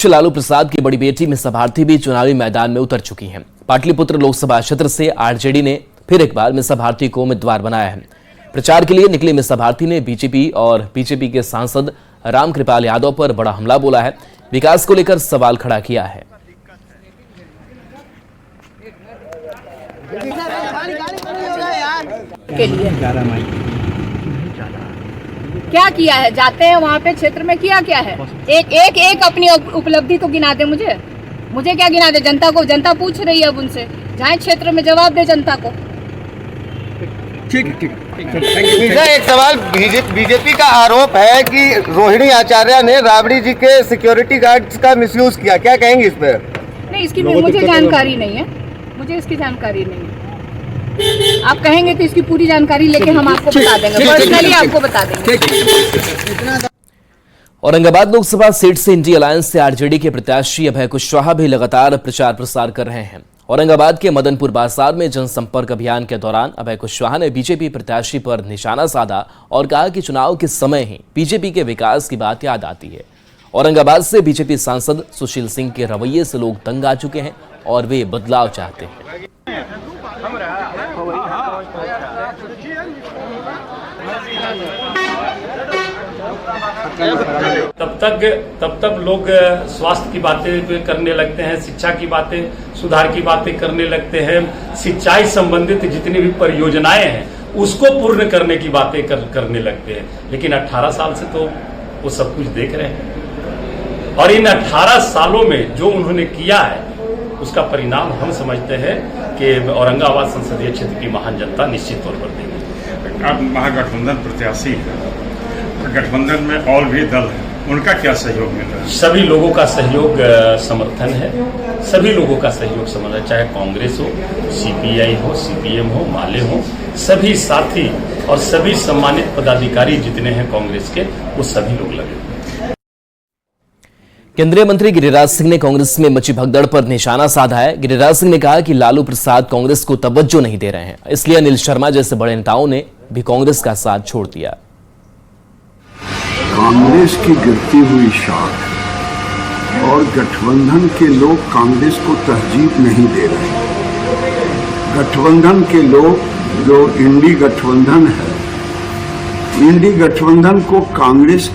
लालू प्रसाद की बड़ी बेटी मीसा भारती भी चुनावी मैदान में उतर चुकी हैं। पाटलिपुत्र लोकसभा क्षेत्र से आरजेडी ने फिर एक बार मीसा भारती को उम्मीदवार बनाया है। प्रचार के लिए निकली मीसा भारती ने बीजेपी के सांसद रामकृपाल यादव पर बड़ा हमला बोला है। विकास को लेकर सवाल खड़ा किया है। क्या किया है? जाते हैं वहाँ पे क्षेत्र में किया क्या है? एक अपनी उपलब्धि तो गिना दे। मुझे क्या गिना दे? जनता को, जनता पूछ रही है अब उनसे। जाए क्षेत्र में जवाब दे जनता को। ठीक। एक सवाल, बीजेपी का आरोप है कि रोहिणी आचार्य ने राबड़ी जी के सिक्योरिटी गार्ड्स का मिसयूज किया, क्या कहेंगे इस पर? नहीं, इसकी मुझे जानकारी नहीं है। मुझे इसकी जानकारी नहीं है। आप कहेंगे तो इसकी पूरी जानकारी लेके हम आपको बता देंगे, पर्सनली आपको बता देंगे। औरंगाबाद लोकसभा सीट से इंडी अलायंस से आरजेडी के प्रत्याशी अभय कुशवाहा भी लगातार प्रचार प्रसार कर रहे हैं। औरंगाबाद के मदनपुर बाजार में जनसंपर्क अभियान के दौरान अभय कुशवाहा ने बीजेपी प्रत्याशी पर निशाना साधा और कहा कि चुनाव के समय ही बीजेपी के विकास की बात याद आती है। औरंगाबाद से बीजेपी सांसद सुशील सिंह के रवैये से लोग तंग आ चुके हैं और वे बदलाव चाहते हैं। तब तक लोग स्वास्थ्य की बातें करने लगते हैं, शिक्षा की बातें, सुधार की बातें करने लगते हैं, सिंचाई संबंधित जितनी भी परियोजनाएं हैं उसको पूर्ण करने की बातें करने लगते हैं। लेकिन 18 साल से तो वो सब कुछ देख रहे हैं और इन 18 सालों में जो उन्होंने किया है उसका परिणाम हम समझते हैं कि औरंगाबाद संसदीय क्षेत्र की महान जनता निश्चित तौर पर देगी। अब महागठबंधन प्रत्याशी है, गठबंधन में और भी दल है, उनका क्या सहयोग मिल रहा है? सभी लोगों का सहयोग समर्थन है, सभी लोगों का सहयोग समर्थन, चाहे कांग्रेस हो, सीपीआई हो, सीपीएम हो, माले हो, सभी साथी और सभी सम्मानित पदाधिकारी जितने हैं कांग्रेस के, वो सभी लोग लगे। केंद्रीय मंत्री गिरिराज सिंह ने कांग्रेस में मची भगदड़ पर निशाना साधा है। गिरिराज सिंह ने कहा कि लालू प्रसाद कांग्रेस को तवज्जो नहीं दे रहे हैं, इसलिए अनिल शर्मा जैसे बड़े नेताओं ने भी कांग्रेस का साथ छोड़ दिया। कांग्रेस की गिरती हुई शाख और गठबंधन के लोग कांग्रेस को तरजीह नहीं दे रहे। गठबंधन के लोग जो इंडी गठबंधन है, इंडी गठबंधन को कांग्रेस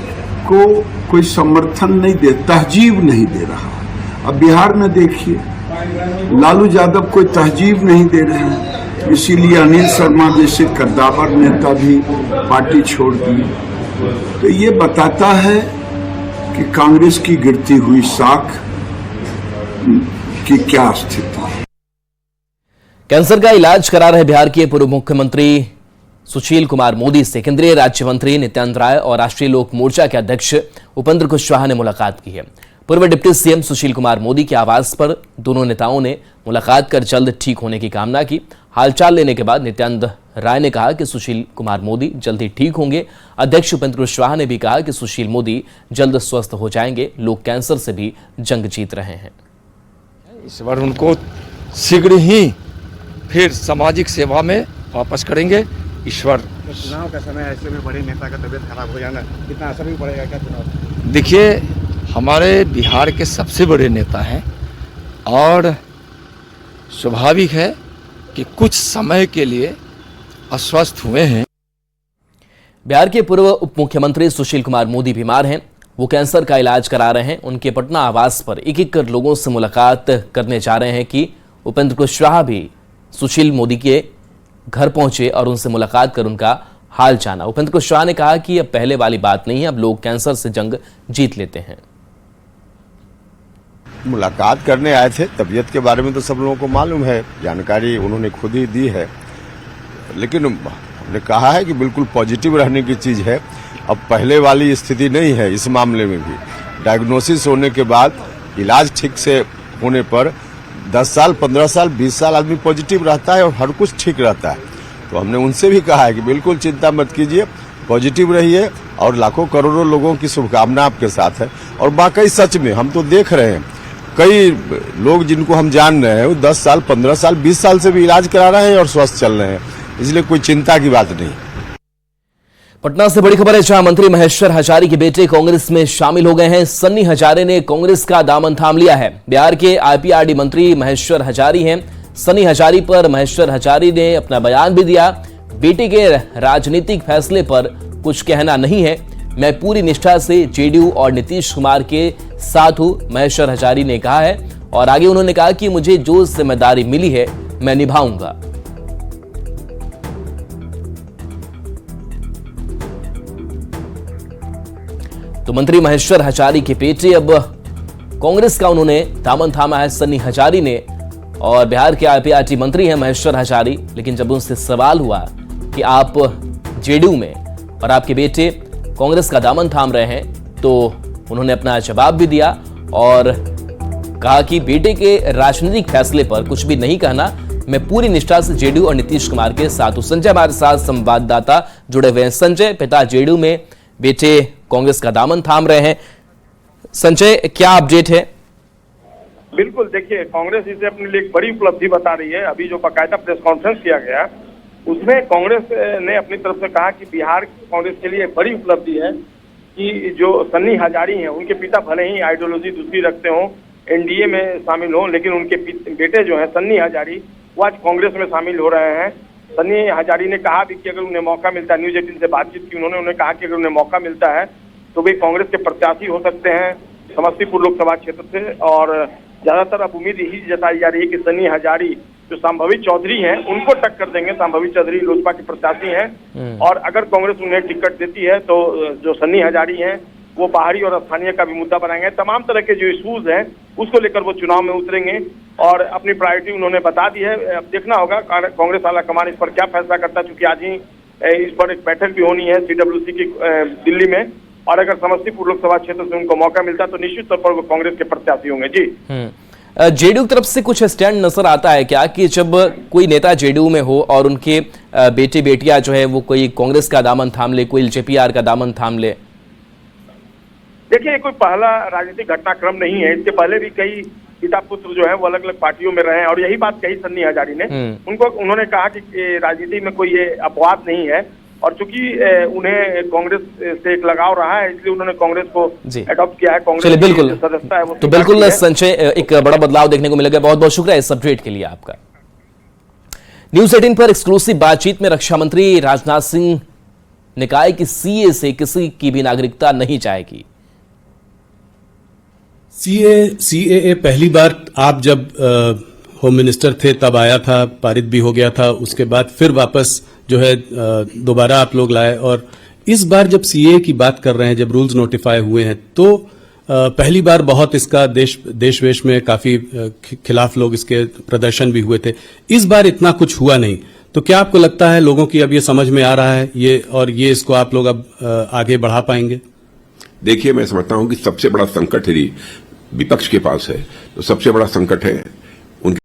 को कोई समर्थन नहीं दे, तहजीब नहीं दे रहा। अब बिहार में देखिए, लालू यादव कोई तहजीब नहीं दे रहे हैं, इसीलिए अनिल शर्मा जैसे कद्दावर नेता भी पार्टी छोड़ दी। तो ये बताता है कि कांग्रेस की गिरती हुई शाख की क्या स्थिति है। कैंसर का इलाज करा रहे बिहार के पूर्व मुख्यमंत्री सुशील कुमार मोदी से केंद्रीय राज्य मंत्री नित्यानंद राय और राष्ट्रीय लोक मोर्चा के अध्यक्ष उपेंद्र कुशवाहा ने मुलाकात की है। पूर्व डिप्टी सीएम सुशील कुमार मोदी के आवास पर दोनों नेताओं ने मुलाकात कर जल्द ठीक होने की कामना की। हालचाल लेने के बाद नित्यानंद राय ने कहा कि सुशील कुमार मोदी जल्द ही ठीक होंगे। अध्यक्ष उपेंद्र कुशवाहा ने भी कहा कि सुशील मोदी जल्द स्वस्थ हो जाएंगे। लोग कैंसर से भी जंग जीत रहे हैं। इस बार उनको शीघ्र ही फिर सामाजिक सेवा में वापस करेंगे। ईश्वर, चुनाव का समय ऐसे में बड़े नेता का तबीयत खराब हो जाना कितना असर भी पड़ेगा क्या चुनाव? देखिए, हमारे बिहार के सबसे बड़े नेता हैं और स्वाभाविक है कि कुछ समय के लिए अस्वस्थ हुए हैं। बिहार के पूर्व उप मुख्यमंत्री सुशील कुमार मोदी बीमार हैं। वो कैंसर का इलाज करा रहे हैं। उनके पटना आवास पर एक कर लोगों से मुलाकात करने जा रहे हैं कि उपेंद्र कुशवाहा भी सुशील मोदी के घर पहुंचे और उनसे मुलाकात कर उनका हाल जाना। उपेंद्र कुशवाहा ने कहा कि अब पहले वाली बात नहीं है, अब लोग कैंसर से जंग जीत लेते हैं। मुलाकात करने आए थे, तबीयत के बारे में तो सब लोगों को मालूम है, जानकारी उन्होंने खुद ही दी है, लेकिन हमने कहा है कि बिल्कुल पॉजिटिव रहने की चीज है। अब पहले वाली स्थिति नहीं है इस मामले में भी। डायग्नोसिस होने के बाद इलाज ठीक से होने पर 10 साल, 15 साल, 20 साल आदमी पॉजिटिव रहता है और हर कुछ ठीक रहता है। तो हमने उनसे भी कहा है कि बिल्कुल चिंता मत कीजिए, पॉजिटिव रहिए और लाखों करोड़ों लोगों की शुभकामना आपके साथ है। और वाकई सच में हम तो देख रहे हैं, कई लोग जिनको हम जान रहे हैं वो 10 साल, 15 साल, 20 साल से भी इलाज करा रहे हैं और स्वस्थ चल रहे हैं, इसलिए कोई चिंता की बात नहीं। पटना से बड़ी खबर है, जहां मंत्री महेश्वर हजारी के बेटे कांग्रेस में शामिल हो गए हैं। सन्नी हजारे ने कांग्रेस का दामन थाम लिया है। बिहार के आईपीआरडी मंत्री महेश्वर हजारी हैं। सन्नी हजारी पर महेश्वर हजारी ने अपना बयान भी दिया। बेटे के राजनीतिक फैसले पर कुछ कहना नहीं है, मैं पूरी निष्ठा से जेडीयू और नीतीश कुमार के साथ हूं, महेश्वर हजारी ने कहा है। और आगे उन्होंने कहा कि मुझे जो जिम्मेदारी मिली है मैं निभाऊंगा। तो मंत्री महेश्वर हजारी के बेटे अब कांग्रेस का उन्होंने दामन थामा है, सन्नी हजारी ने। और बिहार के आईपीआरडी मंत्री हैं महेश्वर हजारी, लेकिन जब उनसे सवाल हुआ कि आप जेडीयू में और आपके बेटे कांग्रेस का दामन थाम रहे हैं, तो उन्होंने अपना जवाब भी दिया और कहा कि बेटे के राजनीतिक फैसले पर कुछ भी नहीं कहना, मैं पूरी निष्ठा से जेडीयू और नीतीश कुमार के साथ हूं। संजय हमारे साथ संवाददाता जुड़े हुए हैं। संजय, पिता जेडीयू में, बेटे कांग्रेस का दामन थाम रहे हैं। संजय, क्या अपडेट है? बिल्कुल, देखिए, कांग्रेस इसे अपने लिए एक बड़ी उपलब्धि बता रही है। अभी जो बाकायदा प्रेस कॉन्फ्रेंस किया गया उसमें कांग्रेस ने अपनी तरफ से कहा कि बिहार कांग्रेस के लिए बड़ी उपलब्धि है कि जो सन्नी हजारी हैं, उनके पिता भले ही आइडियोलॉजी दूसरी रखते हों, एनडीए में शामिल हों, लेकिन उनके बेटे जो हैं सन्नी हजारी, वो आज कांग्रेस में शामिल हो रहे हैं। सन्नी हजारी ने कहा भी कि अगर उन्हें मौका मिलता है, न्यूज 18 से बातचीत की उन्होंने कहा कि अगर उन्हें मौका मिलता है तो वे कांग्रेस के प्रत्याशी हो सकते हैं समस्तीपुर लोकसभा क्षेत्र से। और ज्यादातर अब उम्मीद यही जताई जा रही है कि सन्नी हजारी जो संभावित चौधरी हैं उनको टक्कर देंगे। संभावित चौधरी लोजपा के प्रत्याशी हैं और अगर कांग्रेस उन्हें टिकट देती है तो जो सन्नी हजारी हैं वो बाहरी और स्थानीय का भी मुद्दा बनाएंगे। तमाम तरह के जो इशूज हैं उसको लेकर वो चुनाव में उतरेंगे और अपनी प्रायोरिटी उन्होंने बता दी है। अब देखना होगा कांग्रेस आला कमान इस पर क्या फैसला करता है, क्योंकि आज ही इस पर एक बैठक भी होनी है सीडब्ल्यूसी की दिल्ली में। और अगर समस्तीपुर लोकसभा क्षेत्र से उनको मौका मिलता है तो निश्चित तौर पर वो कांग्रेस के प्रत्याशी होंगे। जी, जेडीयू की तरफ से कुछ स्टैंड नजर आता है क्या कि जब कोई नेता जेडीयू में हो और उनके बेटे बेटियां जो है वो कोई कांग्रेस का दामन थाम ले, कोई जेपीआर का दामन थाम ले? देखिए, कोई पहला राजनीतिक घटनाक्रम नहीं है। इसके पहले भी कई पिता पुत्र जो है वो अलग अलग पार्टियों में रहे हैं और यही बात कही सन्नी हजारी ने। उन्होंने कहा कि राजनीति में कोई ये अपवाद नहीं है और चूंकि उन्हें कांग्रेस से एक लगाव रहा है इसलिए उन्होंने कांग्रेस को अडॉप्ट किया है। कांग्रेस बिल्कुल सदस्यता है वो तो बिल्कुल संजय, एक बड़ा बदलाव देखने को मिलेगा। बहुत बहुत शुक्रिया इस अपडेट के लिए आपका। न्यूज 18 पर एक्सक्लूसिव बातचीत में रक्षा मंत्री राजनाथ सिंह ने कहा कि सीए से किसी की भी नागरिकता नहीं जाएगी। सीएए पहली बार आप जब होम मिनिस्टर थे तब आया था, पारित भी हो गया था, उसके बाद फिर वापस जो है दोबारा आप लोग लाए। और इस बार जब सीएए की बात कर रहे हैं, जब रूल्स नोटिफाई हुए हैं, तो पहली बार बहुत इसका देश वेश में काफी खिलाफ लोग इसके प्रदर्शन भी हुए थे। इस बार इतना कुछ हुआ नहीं, तो क्या आपको लगता है लोगों की अब ये समझ में आ रहा है ये, और ये इसको आप लोग अब आगे बढ़ा पाएंगे? देखिए, मैं समझता हूं कि सबसे बड़ा संकट यदि विपक्ष के पास है तो सबसे बड़ा संकट है